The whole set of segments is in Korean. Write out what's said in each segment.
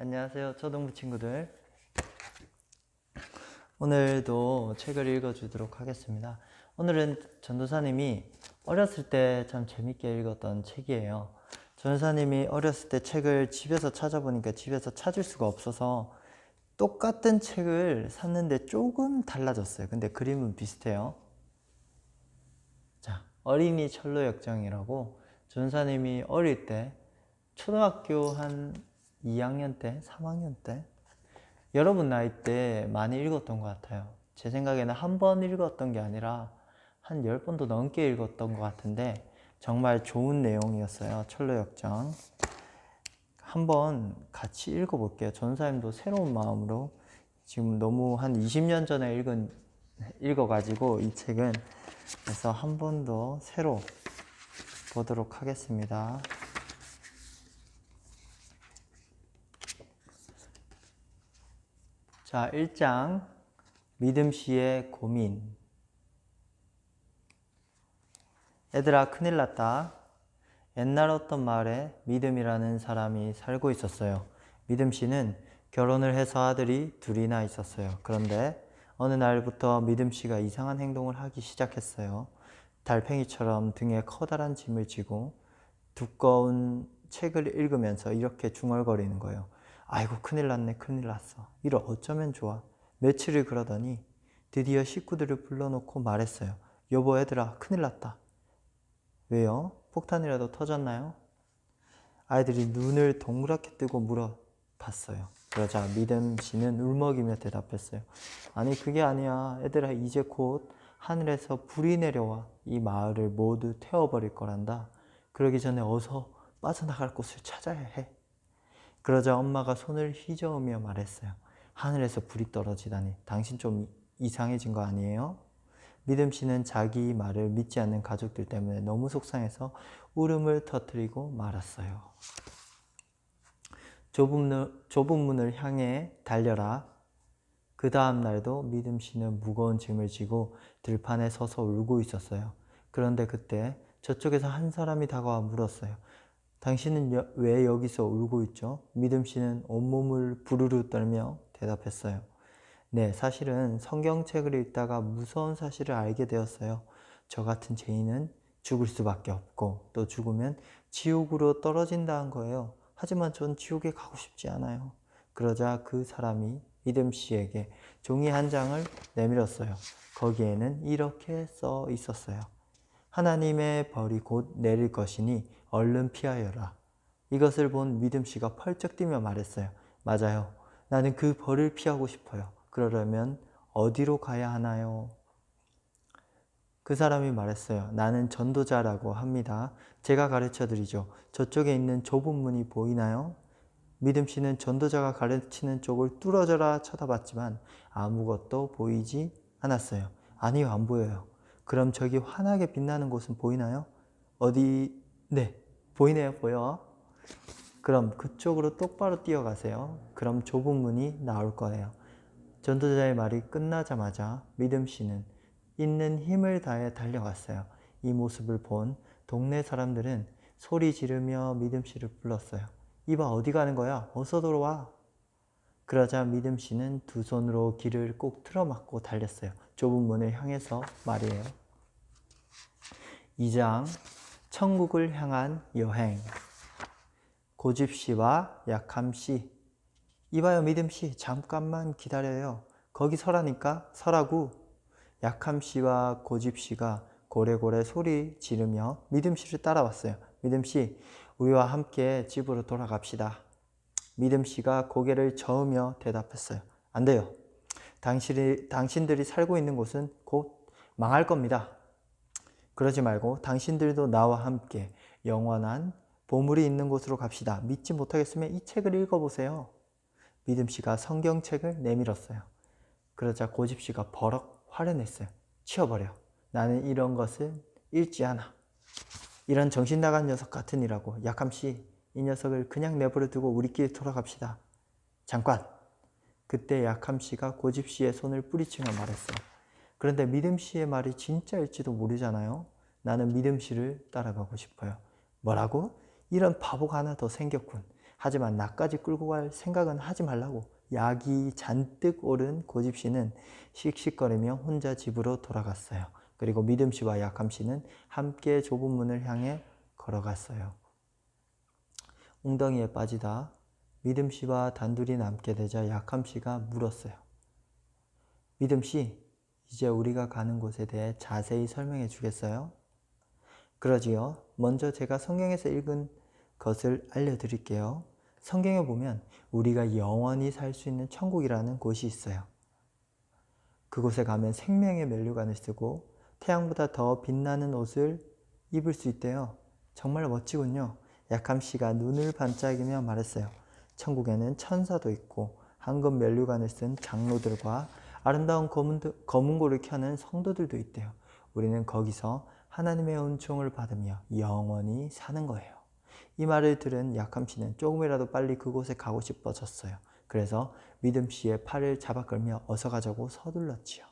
안녕하세요, 초등부 친구들. 오늘도 책을 읽어주도록 하겠습니다. 오늘은 전도사님이 어렸을 때 참 재밌게 읽었던 책이에요. 전도사님이 어렸을 때 책을 집에서 찾아보니까 집에서 찾을 수가 없어서 똑같은 책을 샀는데 조금 달라졌어요. 근데 그림은 비슷해요. 자, 어린이 철로역정이라고 전도사님이 어릴 때 초등학교 한 2학년 때, 3학년 때 여러분 나이 때 많이 읽었던 것 같아요. 제 생각에는 한 번 읽었던 게 아니라 한 10번도 넘게 읽었던 것 같은데 정말 좋은 내용이었어요. 철로역정. 한번 같이 읽어볼게요. 전사님도 새로운 마음으로 지금 너무 한 20년 전에 읽어가지고 이 책은 그래서 한 번 더 새로 보도록 하겠습니다. 자, 1장 믿음씨의 고민. 얘들아, 큰일 났다. 옛날 어떤 마을에 믿음이라는 사람이 살고 있었어요. 믿음씨는 결혼을 해서 아들이 둘이나 있었어요. 그런데 어느 날부터 믿음씨가 이상한 행동을 하기 시작했어요. 달팽이처럼 등에 커다란 짐을 지고 두꺼운 책을 읽으면서 이렇게 중얼거리는 거예요. 아이고, 큰일 났네, 큰일 났어. 이걸 어쩌면 좋아. 며칠을 그러더니 드디어 식구들을 불러놓고 말했어요. 여보, 얘들아, 큰일 났다. 왜요? 폭탄이라도 터졌나요? 아이들이 눈을 동그랗게 뜨고 물어봤어요. 그러자 믿음씨는 울먹이며 대답했어요. 아니, 그게 아니야. 얘들아, 이제 곧 하늘에서 불이 내려와 이 마을을 모두 태워버릴 거란다. 그러기 전에 어서 빠져나갈 곳을 찾아야 해. 그러자 엄마가 손을 휘저으며 말했어요. 하늘에서 불이 떨어지다니. 당신 좀 이상해진 거 아니에요? 믿음씨는 자기 말을 믿지 않는 가족들 때문에 너무 속상해서 울음을 터뜨리고 말았어요. 좁은 문을 향해 달려라. 그 다음 날도 믿음씨는 무거운 짐을 지고 들판에 서서 울고 있었어요. 그런데 그때 저쪽에서 한 사람이 다가와 물었어요. 당신은 왜 여기서 울고 있죠? 믿음씨는 온몸을 부르르 떨며 대답했어요. 네, 사실은 성경책을 읽다가 무서운 사실을 알게 되었어요. 저 같은 죄인은 죽을 수밖에 없고 또 죽으면 지옥으로 떨어진다는 거예요. 하지만 전 지옥에 가고 싶지 않아요. 그러자 그 사람이 믿음씨에게 종이 한 장을 내밀었어요. 거기에는 이렇게 써 있었어요. 하나님의 벌이 곧 내릴 것이니 얼른 피하여라. 이것을 본 믿음씨가 펄쩍 뛰며 말했어요. 맞아요. 나는 그 벌을 피하고 싶어요. 그러려면 어디로 가야 하나요? 그 사람이 말했어요. 나는 전도자라고 합니다. 제가 가르쳐 드리죠. 저쪽에 있는 좁은 문이 보이나요? 믿음씨는 전도자가 가르치는 쪽을 뚫어져라 쳐다봤지만 아무것도 보이지 않았어요. 아니요, 안 보여요. 그럼 저기 환하게 빛나는 곳은 보이나요? 어디? 네, 보이네요, 보여. 그럼 그쪽으로 똑바로 뛰어가세요. 그럼 좁은 문이 나올 거예요. 전도자의 말이 끝나자마자 믿음씨는 있는 힘을 다해 달려갔어요. 이 모습을 본 동네 사람들은 소리 지르며 믿음씨를 불렀어요. 이봐, 어디 가는 거야? 어서 들어와. 그러자 믿음씨는 두 손으로 길을 꼭 틀어막고 달렸어요. 좁은 문을 향해서 말이에요. 2장 천국을 향한 여행. 고집씨와 약함씨. 이봐요, 믿음씨, 잠깐만 기다려요. 거기 서라니까. 서라고. 약함씨와 고집씨가 고래고래 소리 지르며 믿음씨를 따라왔어요. 믿음씨, 우리와 함께 집으로 돌아갑시다. 믿음씨가 고개를 저으며 대답했어요. 안 돼요. 당신들이 살고 있는 곳은 곧 망할 겁니다. 그러지 말고 당신들도 나와 함께 영원한 보물이 있는 곳으로 갑시다. 믿지 못하겠으면 이 책을 읽어보세요. 믿음씨가 성경책을 내밀었어요. 그러자 고집씨가 버럭 화를 냈어요. 치워버려. 나는 이런 것을 읽지 않아. 이런 정신 나간 녀석 같으니라고. 약함씨, 이 녀석을 그냥 내버려 두고 우리끼리 돌아갑시다. 잠깐. 그때 약함씨가 고집씨의 손을 뿌리치며 말했어요. 그런데 믿음씨의 말이 진짜일지도 모르잖아요. 나는 믿음씨를 따라가고 싶어요. 뭐라고? 이런 바보가 하나 더 생겼군. 하지만 나까지 끌고 갈 생각은 하지 말라고. 약이 잔뜩 오른 고집씨는 씩씩거리며 혼자 집으로 돌아갔어요. 그리고 믿음씨와 약함씨는 함께 좁은 문을 향해 걸어갔어요. 웅덩이에 빠지다 믿음씨와 단둘이 남게 되자 약함씨가 물었어요. 믿음씨, 이제 우리가 가는 곳에 대해 자세히 설명해 주겠어요? 그러지요. 먼저 제가 성경에서 읽은 것을 알려드릴게요. 성경에 보면 우리가 영원히 살 수 있는 천국이라는 곳이 있어요. 그곳에 가면 생명의 면류관을 쓰고 태양보다 더 빛나는 옷을 입을 수 있대요. 정말 멋지군요. 약함씨가 눈을 반짝이며 말했어요. 천국에는 천사도 있고 황금 면류관을 쓴 장로들과 아름다운 검은고를 켜는 성도들도 있대요. 우리는 거기서 하나님의 은총을 받으며 영원히 사는 거예요. 이 말을 들은 약함씨는 조금이라도 빨리 그곳에 가고 싶어졌어요. 그래서 믿음씨의 팔을 잡아 끌며 어서 가자고 서둘렀지요.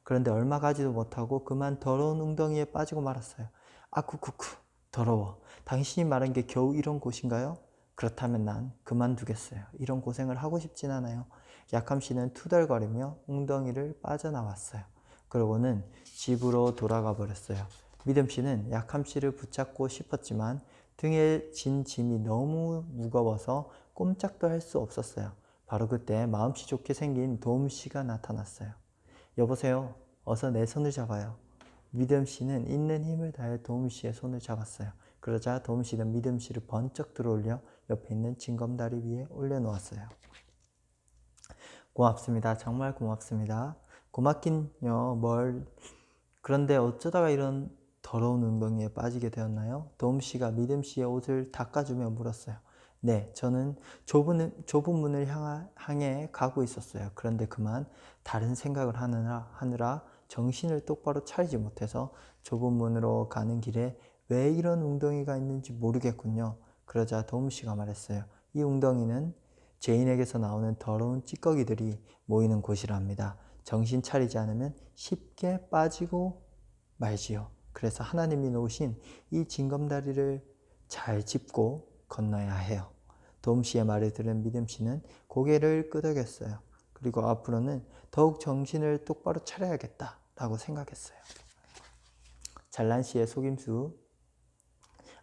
그런데 얼마 가지도 못하고 그만 더러운 웅덩이에 빠지고 말았어요. 아쿠쿠쿠, 더러워. 당신이 말한 게 겨우 이런 곳인가요? 그렇다면 난 그만두겠어요. 이런 고생을 하고 싶진 않아요. 약함씨는 투덜거리며 웅덩이를 빠져나왔어요. 그러고는 집으로 돌아가 버렸어요. 믿음씨는 약함씨를 붙잡고 싶었지만 등에 진 짐이 너무 무거워서 꼼짝도 할 수 없었어요. 바로 그때 마음씨 좋게 생긴 도움씨가 나타났어요. 여보세요. 어서 내 손을 잡아요. 믿음씨는 있는 힘을 다해 도움씨의 손을 잡았어요. 그러자 도움씨는 믿음씨를 번쩍 들어올려 옆에 있는 징검다리 위에 올려놓았어요. 고맙습니다. 정말 고맙습니다. 고맙긴요. 뭘. 그런데 어쩌다가 이런 더러운 웅덩이에 빠지게 되었나요? 도움씨가 믿음씨의 옷을 닦아주며 물었어요. 네, 저는 좁은 문을 향해 가고 있었어요. 그런데 그만 다른 생각을 하느라 정신을 똑바로 차리지 못해서 좁은 문으로 가는 길에 왜 이런 웅덩이가 있는지 모르겠군요. 그러자 도움씨가 말했어요. 이 웅덩이는 죄인에게서 나오는 더러운 찌꺼기들이 모이는 곳이랍니다. 정신 차리지 않으면 쉽게 빠지고 말지요. 그래서 하나님이 놓으신 이 징검다리를 잘 짚고 건너야 해요. 도움씨의 말을 들은 믿음씨는 고개를 끄덕였어요. 그리고 앞으로는 더욱 정신을 똑바로 차려야겠다라고 생각했어요. 잘난씨의 속임수.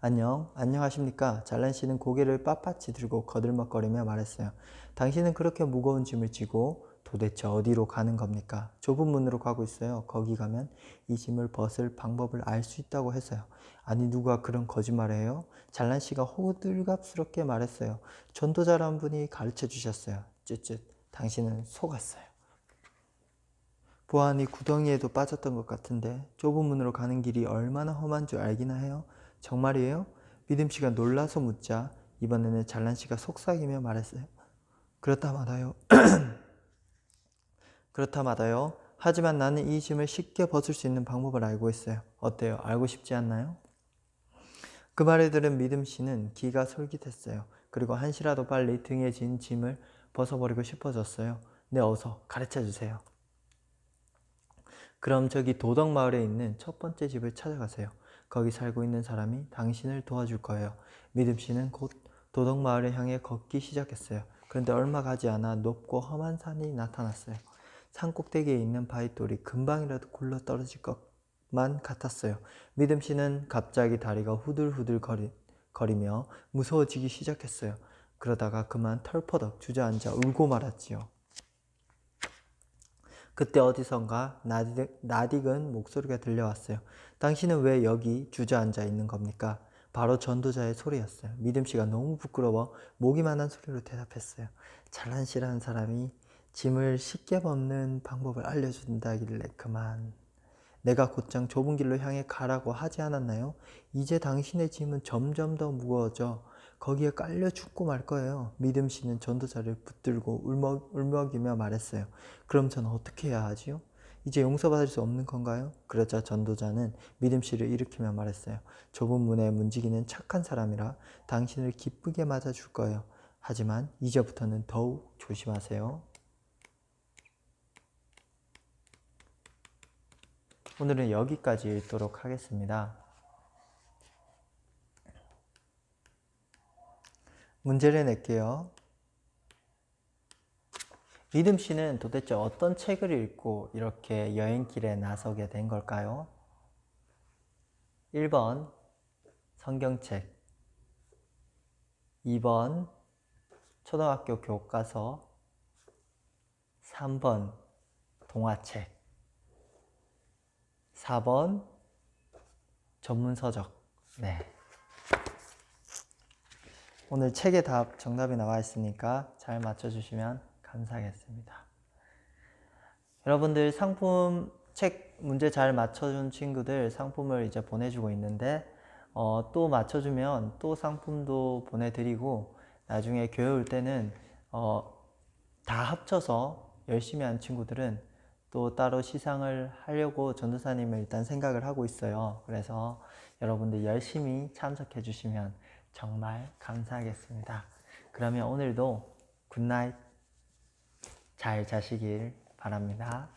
안녕하십니까? 잘난씨는 고개를 빳빳이 들고 거들먹거리며 말했어요. 당신은 그렇게 무거운 짐을 지고 도대체 어디로 가는 겁니까? 좁은 문으로 가고 있어요. 거기 가면 이 짐을 벗을 방법을 알 수 있다고 해서요. 아니, 누가 그런 거짓말을 해요? 잘난씨가 호들갑스럽게 말했어요. 전도자란 분이 가르쳐 주셨어요. 쯧쯧, 당신은 속았어요. 보아하니 구덩이에도 빠졌던 것 같은데 좁은 문으로 가는 길이 얼마나 험한 줄 알기나 해요? 정말이에요? 믿음씨가 놀라서 묻자 이번에는 잘난씨가 속삭이며 말했어요. 그렇다 마다요. 그렇다 마다요. 하지만 나는 이 짐을 쉽게 벗을 수 있는 방법을 알고 있어요. 어때요? 알고 싶지 않나요? 그 말을 들은 믿음씨는 기가 솔깃했어요. 그리고 한시라도 빨리 등에 진 짐을 벗어버리고 싶어졌어요. 네, 어서 가르쳐 주세요. 그럼 저기 도덕마을에 있는 첫 번째 집을 찾아가세요. 거기 살고 있는 사람이 당신을 도와줄 거예요. 믿음씨는 곧 도덕마을을 향해 걷기 시작했어요. 그런데 얼마 가지 않아 높고 험한 산이 나타났어요. 산 꼭대기에 있는 바위돌이 금방이라도 굴러 떨어질 것만 같았어요. 믿음씨는 갑자기 다리가 후들후들 거리며 무서워지기 시작했어요. 그러다가 그만 털퍼덕 주저앉아 울고 말았지요. 그때 어디선가 낯익은 목소리가 들려왔어요. 당신은 왜 여기 주저앉아 있는 겁니까? 바로 전도자의 소리였어요. 믿음씨가 너무 부끄러워 모기만한 소리로 대답했어요. 잘난씨라는 사람이 짐을 쉽게 벗는 방법을 알려준다길래 그만. 내가 곧장 좁은 길로 향해 가라고 하지 않았나요? 이제 당신의 짐은 점점 더 무거워져 거기에 깔려 죽고 말 거예요. 믿음씨는 전도자를 붙들고 울먹이며 말했어요. 그럼 전 어떻게 해야 하지요? 이제 용서받을 수 없는 건가요? 그러자 전도자는 믿음씨를 일으키며 말했어요. 좁은 문에 문지기는 착한 사람이라 당신을 기쁘게 맞아줄 거예요. 하지만 이제부터는 더욱 조심하세요. 오늘은 여기까지 읽도록 하겠습니다. 문제를 낼게요. 믿음 씨는 도대체 어떤 책을 읽고 이렇게 여행길에 나서게 된 걸까요? 1번 성경책, 2번 초등학교 교과서, 3번 동화책, 4번 전문서적. 네. 오늘 책의 답 정답이 나와 있으니까 잘 맞춰주시면 감사하겠습니다. 여러분들 상품 책 문제 잘 맞춰준 친구들 상품을 이제 보내주고 있는데 또 맞춰주면 또 상품도 보내드리고 나중에 교회 올 때는 다 합쳐서 열심히 한 친구들은 또 따로 시상을 하려고 전도사님을 일단 생각을 하고 있어요. 그래서 여러분들 열심히 참석해 주시면 정말 감사하겠습니다. 그러면 오늘도 굿나잇 잘 자시길 바랍니다.